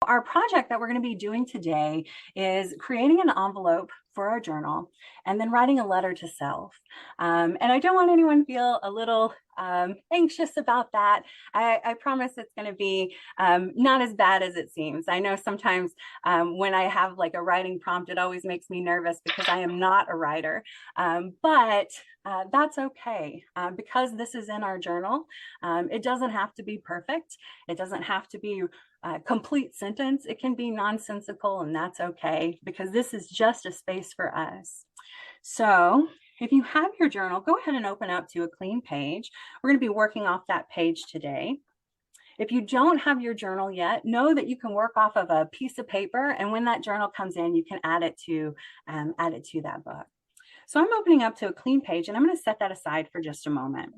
Our project that we're going to be doing today is creating an envelope for our journal and then writing a letter to self. And I don't want anyone to feel a little anxious about that. I promise it's going to be not as bad as it seems. I know sometimes when I have like a writing prompt, it always makes me nervous because I am not a writer. But that's okay because this is in our journal. It doesn't have to be perfect. It doesn't have to be complete sentence. It can be nonsensical, and that's okay because this is just a space for us. So if you have your journal, go ahead and open up to a clean page. We're going to be working off that page today. If you don't have your journal yet, know that you can work off of a piece of paper, and when that journal comes in, you can add it to that book. So I'm opening up to a clean page, and I'm going to set that aside for just a moment.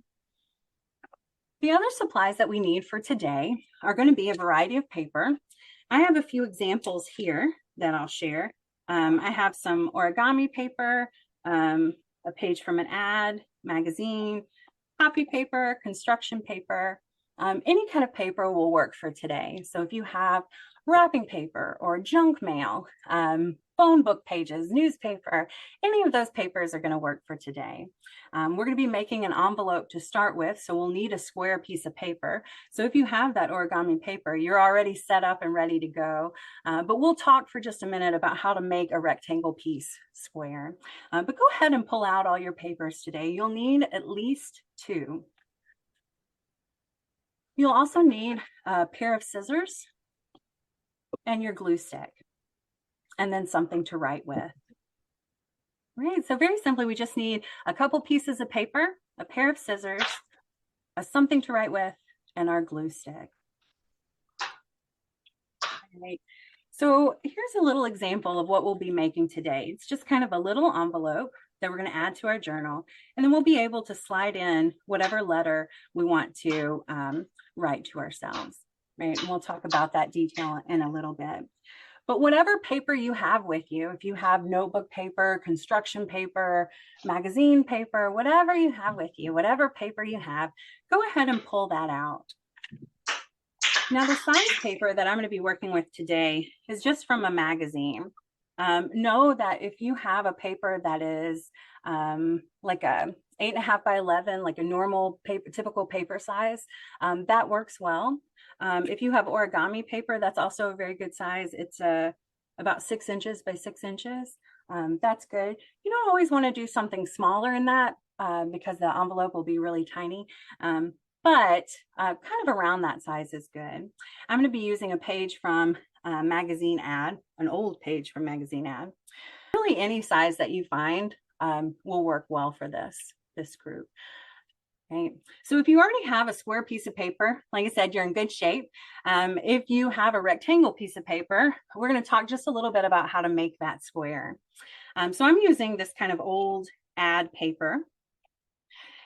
The other supplies that we need for today are going to be a variety of paper. I have a few examples here that I'll share. I have some origami paper, a page from an ad, magazine, copy paper, construction paper. Any kind of paper will work for today. So if you have wrapping paper or junk mail, phone book pages, newspaper, any of those papers are going to work for today. We're going to be making an envelope to start with, so we'll need a square piece of paper. So if you have that origami paper, you're already set up and ready to go. But we'll talk for just a minute about how to make a rectangle piece square. But go ahead and pull out all your papers today. You'll need at least 2. You'll also need a pair of scissors and your glue stick, and then something to write with. Right, so very simply, we just need a couple pieces of paper, a pair of scissors, something to write with, and our glue stick. All right. So here's a little example of what we'll be making today. It's just kind of a little envelope that we're going to add to our journal, and then we'll be able to slide in whatever letter we want to write to ourselves. Right, and we'll talk about that detail in a little bit. But whatever paper you have with you, if you have notebook paper, construction paper, magazine paper, whatever you have with you, whatever paper you have, go ahead and pull that out. Now, the size paper that I'm going to be working with today is just from a magazine. Know that if you have a paper that is like a 8.5 by 11, like a normal paper, typical paper size, that works well. If you have origami paper, that's also a very good size. It's about 6 inches by 6 inches. That's good. You don't always want to do something smaller in that because the envelope will be really tiny. But kind of around that size is good. I'm going to be using a page from magazine ad, an old page from magazine ad. Really any size that you find will work well for this group. Okay. So if you already have a square piece of paper, like I said, you're in good shape. If you have a rectangle piece of paper, we're going to talk just a little bit about how to make that square. So I'm using this kind of old ad paper.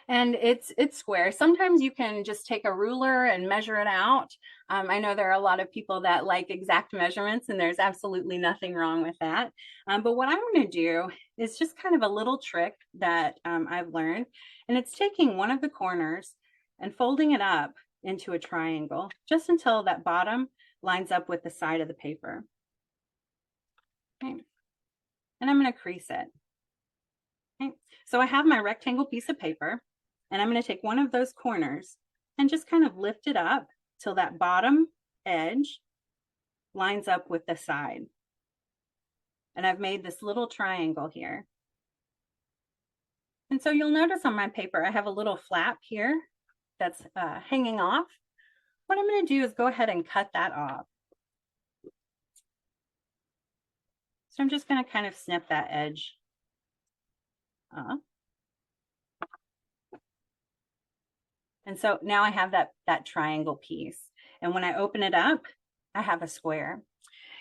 And it's square. Sometimes you can just take a ruler and measure it out. I know there are a lot of people that like exact measurements, and there's absolutely nothing wrong with that. But what I'm going to do is just kind of a little trick that I've learned, and it's taking one of the corners and folding it up into a triangle just until that bottom lines up with the side of the paper. Okay. And I'm going to crease it. Okay. So I have my rectangle piece of paper. And I'm going to take one of those corners and just kind of lift it up till that bottom edge lines up with the side. And I've made this little triangle here. And so you'll notice on my paper, I have a little flap here that's hanging off. What I'm going to do is go ahead and cut that off. So I'm just going to kind of snip that edge off. And so now I have that triangle piece. And when I open it up, I have a square.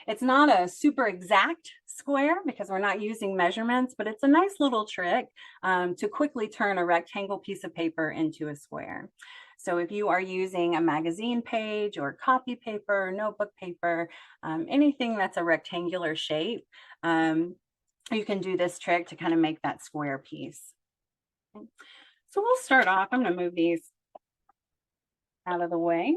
It's not a super exact square because we're not using measurements, but it's a nice little trick to quickly turn a rectangle piece of paper into a square. So if you are using a magazine page or copy paper, notebook paper, anything that's a rectangular shape, you can do this trick to kind of make that square piece. Okay. So we'll start off. I'm going to move these out of the way.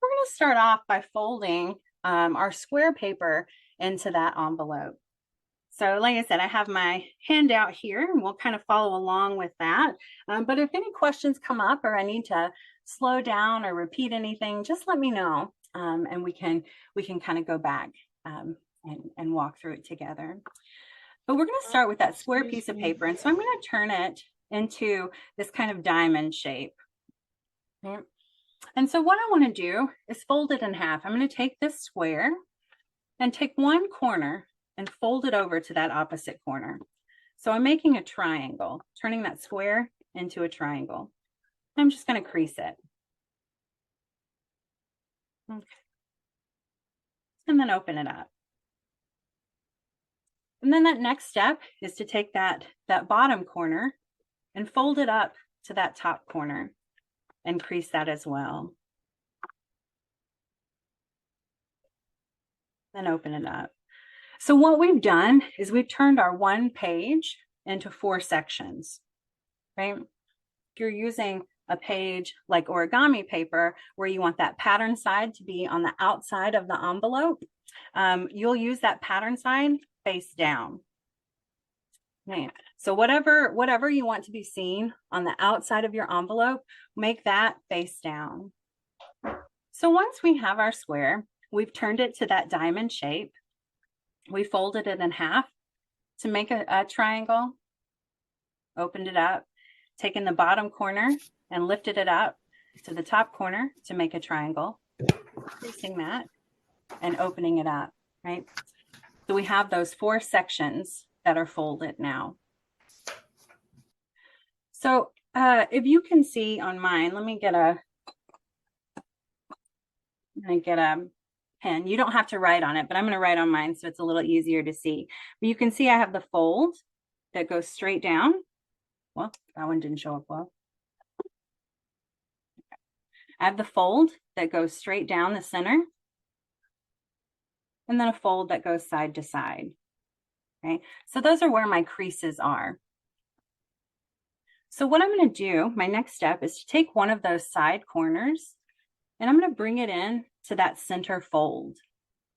We're going to start off by folding our square paper into that envelope. So like I said, I have my handout here and we'll kind of follow along with that. But if any questions come up or I need to slow down or repeat anything, just let me know and we can kind of go back and walk through it together. But we're going to start with that square piece of paper. And so I'm going to turn it into this kind of diamond shape. Okay. And so what I want to do is fold it in half. I'm going to take this square and take one corner and fold it over to that opposite corner. So I'm making a triangle, turning that square into a triangle. I'm just going to crease it. Okay. And then open it up. And then that next step is to take that bottom corner and fold it up to that top corner and crease that as well. Then open it up. So what we've done is we've turned our one page into 4 sections, right? If you're using a page like origami paper where you want that pattern side to be on the outside of the envelope, you'll use that pattern side face down. Okay. So whatever you want to be seen on the outside of your envelope, make that face down. So once we have our square, we've turned it to that diamond shape. We folded it in half to make a triangle, opened it up, taken the bottom corner and lifted it up to the top corner to make a triangle, creasing that and opening it up, right? So we have those 4 sections that are folded now. So if you can see on mine, let me get a pen. You don't have to write on it, but I'm going to write on mine so it's a little easier to see. But you can see I have the fold that goes straight down. Well, that one didn't show up well. I have the fold that goes straight down the center, and then a fold that goes side to side. Okay, so those are where my creases are. So what I'm going to do, my next step is to take one of those side corners and I'm going to bring it in to that center fold.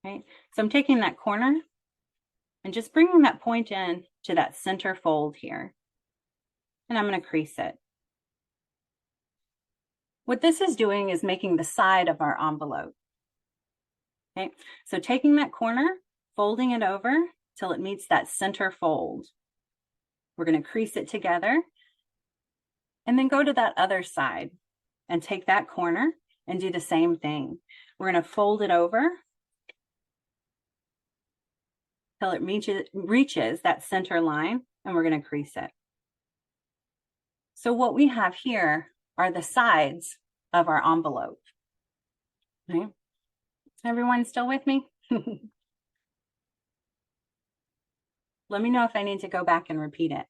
Okay, so I'm taking that corner and just bringing that point in to that center fold here. And I'm going to crease it. What this is doing is making the side of our envelope. Okay, so taking that corner, folding it over till it meets that center fold. We're going to crease it together and then go to that other side and take that corner and do the same thing. We're going to fold it over till it reaches that center line, and we're going to crease it. So what we have here are the sides of our envelope. Okay. Everyone still with me? Let me know if I need to go back and repeat it.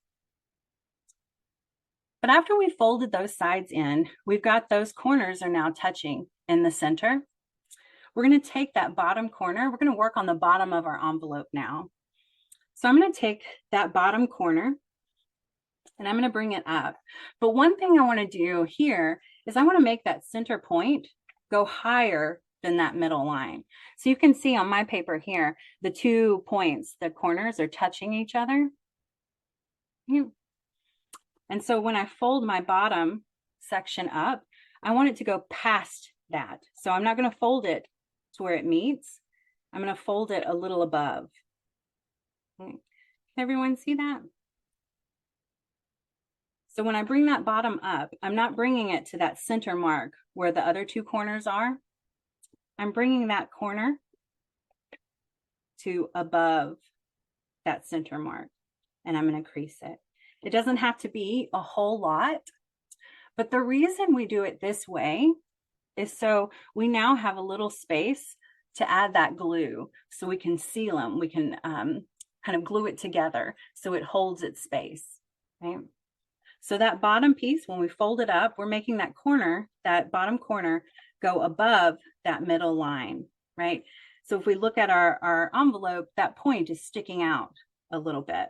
But after we folded those sides in, we've got those corners are now touching in the center. We're going to take that bottom corner. We're going to work on the bottom of our envelope now. So I'm going to take that bottom corner and I'm going to bring it up. But one thing I want to do here is I want to make that center point go higher than that middle line. So you can see on my paper here, the 2 points, the corners are touching each other. And so when I fold my bottom section up, I want it to go past that. So I'm not going to fold it to where it meets. I'm going to fold it a little above. Can everyone see that? So when I bring that bottom up, I'm not bringing it to that center mark where the other 2 corners are. I'm bringing that corner to above that center mark, and I'm going to crease it. It doesn't have to be a whole lot, but the reason we do it this way is so we now have a little space to add that glue so we can seal them. We can kind of glue it together so it holds its space. Okay? So that bottom piece, when we fold it up, we're making that corner, that bottom corner, go above that middle line, right? So if we look at our envelope, that point is sticking out a little bit.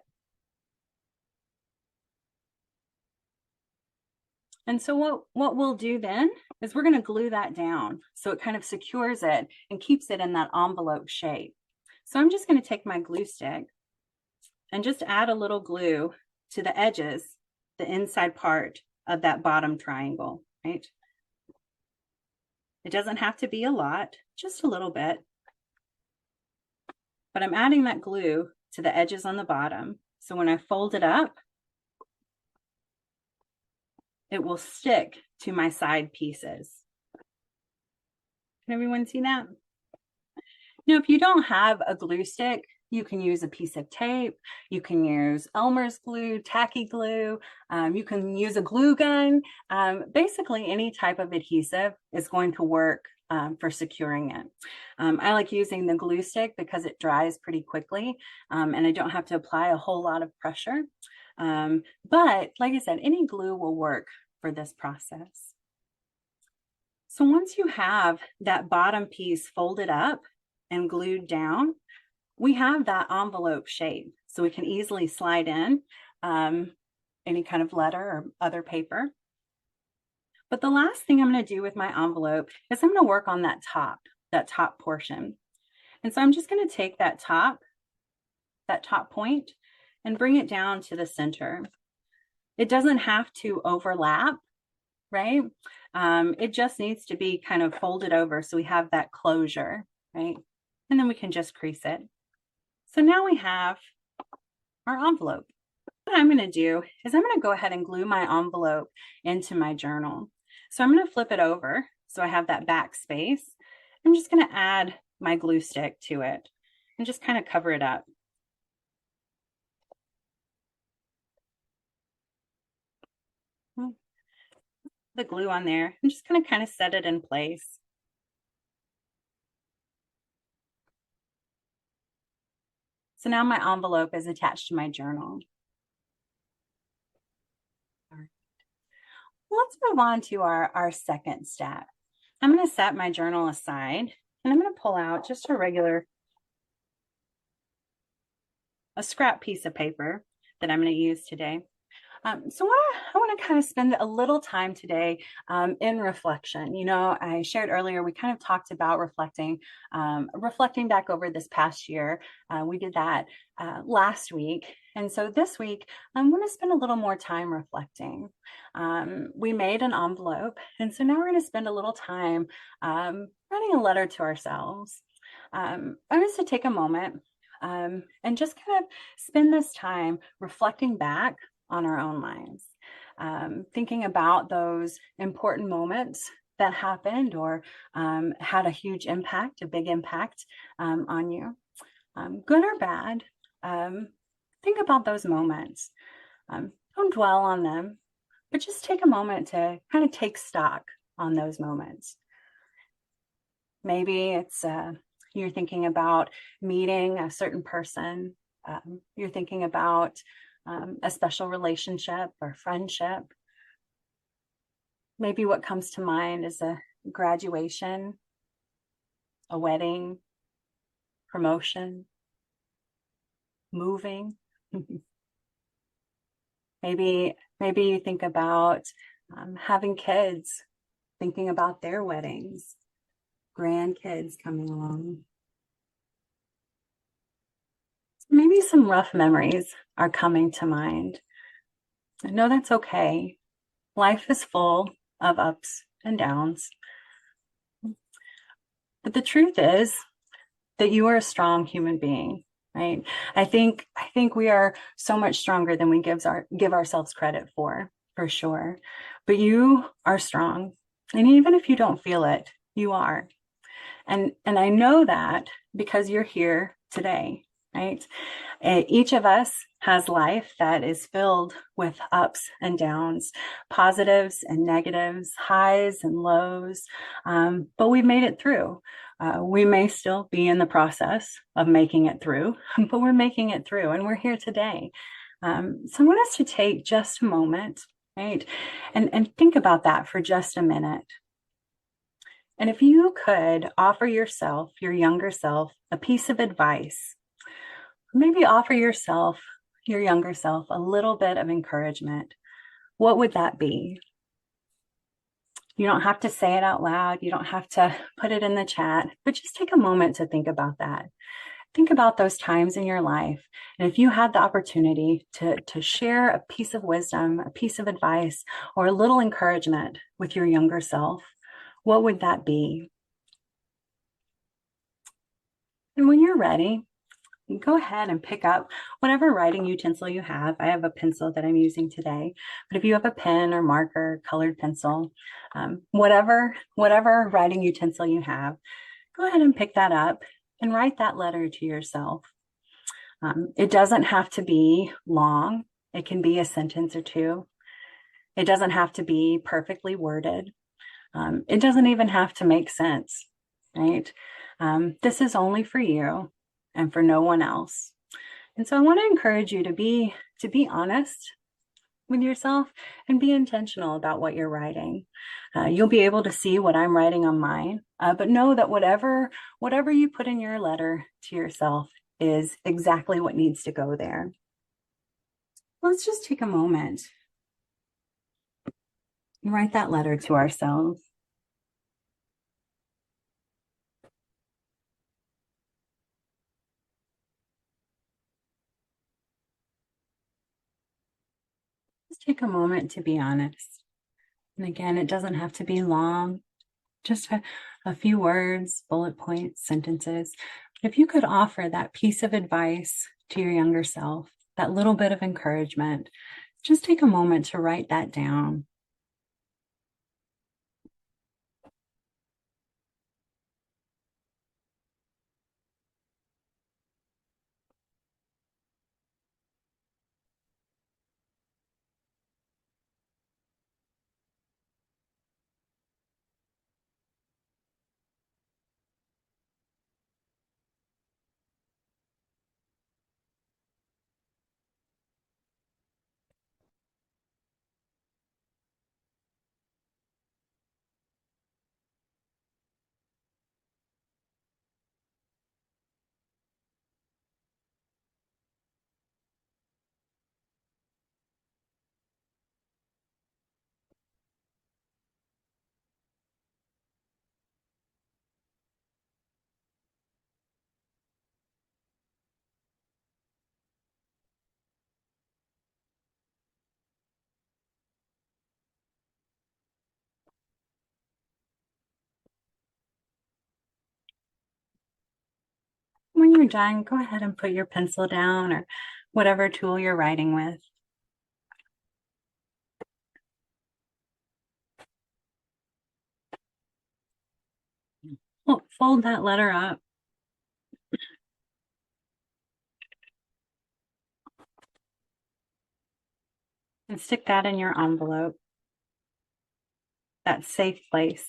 And so what we'll do then is we're going to glue that down so it kind of secures it and keeps it in that envelope shape. So I'm just going to take my glue stick and just add a little glue to the edges, the inside part of that bottom triangle, right? It doesn't have to be a lot, just a little bit. But I'm adding that glue to the edges on the bottom. So when I fold it up, it will stick to my side pieces. Can everyone see that? Now, if you don't have a glue stick, you can use a piece of tape. You can use Elmer's glue, tacky glue. You can use a glue gun. Basically, any type of adhesive is going to work for securing it. I like using the glue stick because it dries pretty quickly and I don't have to apply a whole lot of pressure. But like I said, any glue will work for this process. So once you have that bottom piece folded up and glued down, we have that envelope shape. So we can easily slide in any kind of letter or other paper. But the last thing I'm going to do with my envelope is I'm going to work on that top portion. And so I'm just going to take that top point and bring it down to the center. It doesn't have to overlap, right? It just needs to be kind of folded over so we have that closure, right? And then we can just crease it. So now we have our envelope. What I'm going to do is I'm going to go ahead and glue my envelope into my journal. So I'm going to flip it over so I have that back space. I'm just going to add my glue stick to it and just kind of cover it up. The glue on there. I'm just going to kind of set it in place. So now my envelope is attached to my journal. Let's move on to our second step. I'm going to set my journal aside and I'm going to pull out just a scrap piece of paper that I'm going to use today. So I want to kind of spend a little time today in reflection. You know, I shared earlier, we kind of talked about reflecting back over this past year. We did that last week. And so this week, I'm going to spend a little more time reflecting. We made an envelope. And so now we're going to spend a little time writing a letter to ourselves. I'm just to take a moment and just kind of spend this time reflecting back on our own lives, thinking about those important moments that happened or had a huge impact, a big impact on you, good or bad. Think about those moments. Don't dwell on them, but just take a moment to kind of take stock on those moments. Maybe it's you're thinking about meeting a certain person. You're thinking about a special relationship or friendship. Maybe what comes to mind is a graduation, a wedding, promotion, moving. Maybe you think about having kids, thinking about their weddings, grandkids coming along. Maybe some rough memories are coming to mind. I know that's okay. Life is full of ups and downs. But the truth is that you are a strong human being, right? I think we are so much stronger than we give ourselves credit for sure. But you are strong. And even if you don't feel it, you are. And I know that because you're here today, right? Each of us has life that is filled with ups and downs, positives and negatives, highs and lows, but we've made it through. We may still be in the process of making it through, but we're making it through and we're here today. So I want us to take just a moment, right? And think about that for just a minute. And if you could offer yourself, your younger self, a piece of advice, maybe offer yourself, your younger self, a little bit of encouragement, what would that be? You don't have to say it out loud. You don't have to put it in the chat, but just take a moment to think about that. Think about those times in your life. And if you had the opportunity to share a piece of wisdom, a piece of advice, or a little encouragement with your younger self, what would that be? And when you're ready, go ahead and pick up whatever writing utensil you have. I have a pencil that I'm using today, but if you have a pen or marker, colored pencil, whatever writing utensil you have, go ahead and pick that up and write that letter to yourself. It doesn't have to be long. It can be a sentence or two. It doesn't have to be perfectly worded. It doesn't even have to make sense, right? This is only for you and for no one else. And so I want to encourage you to be honest with yourself and be intentional about what you're writing. You'll be able to see what I'm writing on mine, but know that whatever you put in your letter to yourself is exactly what needs to go there. Let's just take a moment and write that letter to ourselves. Just take a moment to be honest. And again, it doesn't have to be long, just a few words, bullet points, sentences. If you could offer that piece of advice to your younger self, that little bit of encouragement, just take a moment to write that down. When you're done, go ahead and put your pencil down or whatever tool you're writing with. Fold that letter up. And stick that in your envelope, that safe place.